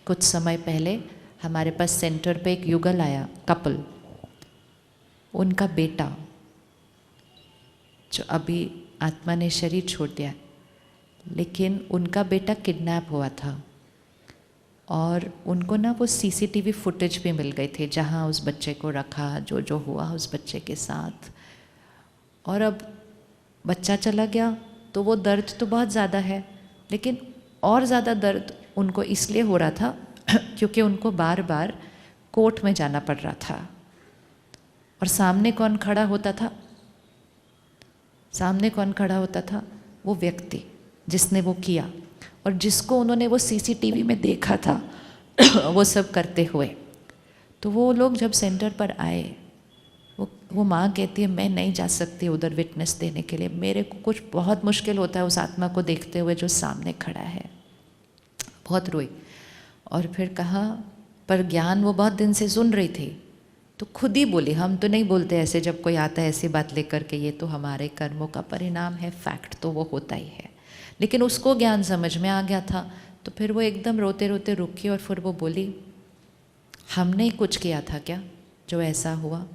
कुछ समय पहले हमारे पास सेंटर पे एक युगल आया, कपल। उनका बेटा, जो अभी आत्मा ने शरीर छोड़ दिया, लेकिन उनका बेटा किडनैप हुआ था और उनको ना वो सीसीटीवी फुटेज भी मिल गई थी जहाँ उस बच्चे को रखा, जो जो हुआ उस बच्चे के साथ। और अब बच्चा चला गया तो वो दर्द तो बहुत ज़्यादा है, लेकिन और ज़्यादा दर्द उनको इसलिए हो रहा था क्योंकि उनको बार बार कोर्ट में जाना पड़ रहा था। और सामने कौन खड़ा होता था? सामने कौन खड़ा होता था? वो व्यक्ति जिसने वो किया और जिसको उन्होंने वो सीसीटीवी में देखा था वो सब करते हुए। तो वो लोग जब सेंटर पर आए, वो माँ कहती है मैं नहीं जा सकती उधर विटनेस देने के लिए, मेरे को कुछ बहुत मुश्किल होता है उस आत्मा को देखते हुए जो सामने खड़ा है। बहुत रोई और फिर कहा, पर ज्ञान वो बहुत दिन से सुन रही थी तो खुद ही बोली, हम तो नहीं बोलते ऐसे जब कोई आता है ऐसी बात लेकर के, ये तो हमारे कर्मों का परिणाम है, फैक्ट तो वो होता ही है। लेकिन उसको ज्ञान समझ में आ गया था। तो फिर वो एकदम रोते रोते रुकी और फिर वो बोली, हमने ही कुछ किया था क्या जो ऐसा हुआ?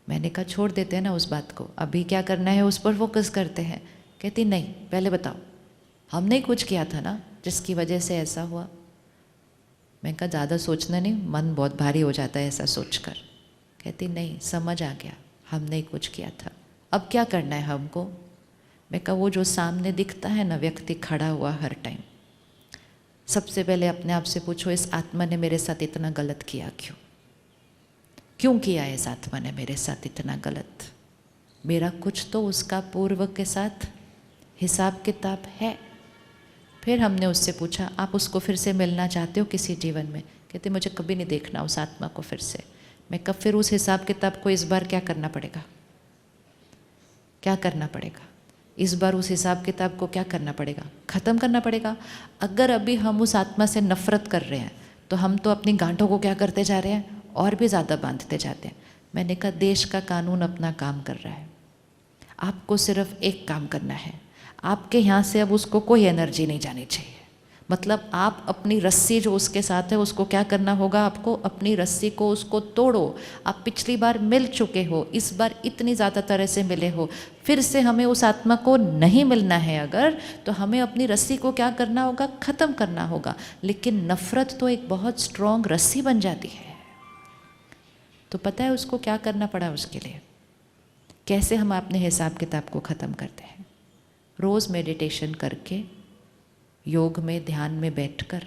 मैंने कहा छोड़ देते हैं ना उस बात को, अभी क्या करना है उस पर फोकस करते हैं। कहती नहीं, पहले बताओ हमने ही कुछ किया था ना जिसकी वजह से ऐसा हुआ। मैं कहा ज़्यादा सोचना नहीं, मन बहुत भारी हो जाता है ऐसा सोचकर। कहती नहीं, समझ आ गया, हमने ही कुछ किया था, अब क्या करना है हमको? मैं कहा वो जो सामने दिखता है ना व्यक्ति खड़ा हुआ हर टाइम, सबसे पहले अपने आप से पूछो इस आत्मा ने मेरे साथ इतना गलत किया क्यों? क्यों किया इस आत्मा ने मेरे साथ इतना गलत? मेरा कुछ तो उसका पूर्व के साथ हिसाब किताब है। फिर हमने उससे पूछा आप उसको फिर से मिलना चाहते हो किसी जीवन में? कहते मुझे कभी नहीं देखना उस आत्मा को फिर से। मैं कब फिर उस हिसाब किताब को इस बार क्या करना पड़ेगा? क्या करना पड़ेगा इस बार? उस हिसाब किताब को क्या करना पड़ेगा? ख़त्म करना पड़ेगा। अगर अभी हम उस आत्मा से नफरत कर रहे हैं तो हम तो अपनी गांठों को क्या करते जा रहे हैं? और भी ज़्यादा बांधते जाते हैं। मैंने कहा देश का कानून अपना काम कर रहा है, आपको सिर्फ एक काम करना है, आपके यहाँ से अब उसको कोई एनर्जी नहीं जानी चाहिए। मतलब आप अपनी रस्सी जो उसके साथ है उसको क्या करना होगा? आपको अपनी रस्सी को उसको तोड़ो। आप पिछली बार मिल चुके हो, इस बार इतनी ज़्यादा तरह से मिले हो, फिर से हमें उस आत्मा को नहीं मिलना है अगर, तो हमें अपनी रस्सी को क्या करना होगा? ख़त्म करना होगा। लेकिन नफ़रत तो एक बहुत स्ट्रॉन्ग रस्सी बन जाती है। तो पता है उसको क्या करना पड़ा उसके लिए? कैसे हम अपने हिसाब किताब को ख़त्म करते हैं? रोज़ मेडिटेशन करके, योग में ध्यान में बैठकर,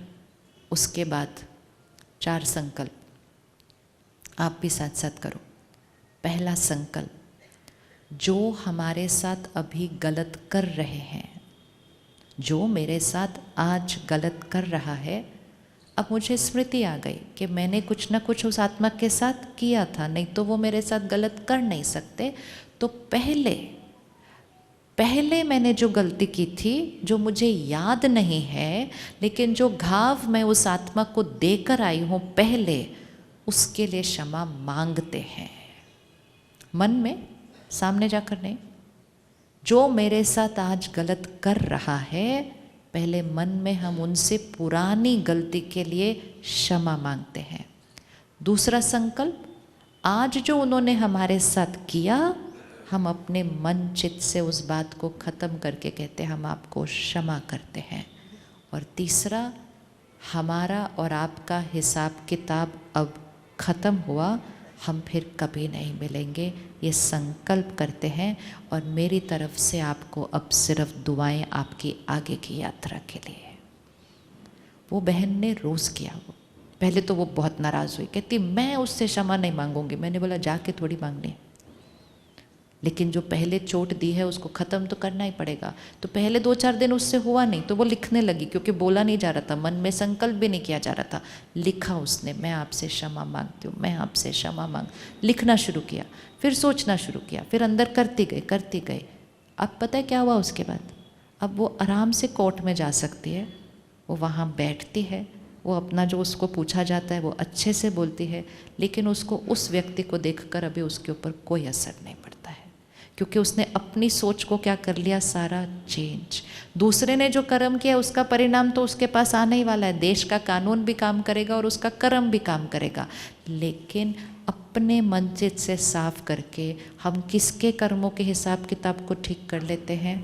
उसके बाद 4 संकल्प आप भी साथ साथ करो। पहला संकल्प, जो हमारे साथ अभी गलत कर रहे हैं, जो मेरे साथ आज गलत कर रहा है, अब मुझे स्मृति आ गई कि मैंने कुछ ना कुछ उस आत्मा के साथ किया था, नहीं तो वो मेरे साथ गलत कर नहीं सकते। तो पहले मैंने जो गलती की थी, जो मुझे याद नहीं है, लेकिन जो घाव मैं उस आत्मा को देकर आई हूँ पहले, उसके लिए क्षमा मांगते हैं मन में, सामने जाकर नहीं। जो मेरे साथ आज गलत कर रहा है, पहले मन में हम उनसे पुरानी गलती के लिए क्षमा मांगते हैं। दूसरा संकल्प, आज जो उन्होंने हमारे साथ किया, हम अपने मन चित्त से उस बात को ख़त्म करके कहते हैं हम आपको क्षमा करते हैं। और तीसरा, हमारा और आपका हिसाब किताब अब ख़त्म हुआ, हम फिर कभी नहीं मिलेंगे, ये संकल्प करते हैं। और मेरी तरफ से आपको अब सिर्फ दुआएं आपकी आगे की यात्रा के लिए। वो बहन ने रोज़ किया। वो पहले तो वो बहुत नाराज़ हुई, कहती मैं उससे क्षमा नहीं मांगूंगी। मैंने बोला जाके थोड़ी मांगनी, लेकिन जो पहले चोट दी है उसको ख़त्म तो करना ही पड़ेगा। तो पहले 2-4 दिन उससे हुआ नहीं तो वो लिखने लगी, क्योंकि बोला नहीं जा रहा था, मन में संकल्प भी नहीं किया जा रहा था। लिखा उसने, मैं आपसे क्षमा मांगती हूँ, मैं आपसे क्षमा मांग, लिखना शुरू किया। फिर सोचना शुरू किया, फिर अंदर करती गई। अब पता है क्या हुआ उसके बाद? अब वो आराम से कोर्ट में जा सकती है, वो वहाँ बैठती है, वो अपना जो उसको पूछा जाता है वो अच्छे से बोलती है, लेकिन उसको उस व्यक्ति को देखकर अभी उसके ऊपर कोई असर नहीं पड़ता है, क्योंकि उसने अपनी सोच को क्या कर लिया, सारा चेंज। दूसरे ने जो कर्म किया उसका परिणाम तो उसके पास आने ही वाला है, देश का कानून भी काम करेगा और उसका कर्म भी काम करेगा, लेकिन अपने मन चित्त से साफ करके हम किसके कर्मों के हिसाब किताब को ठीक कर लेते हैं,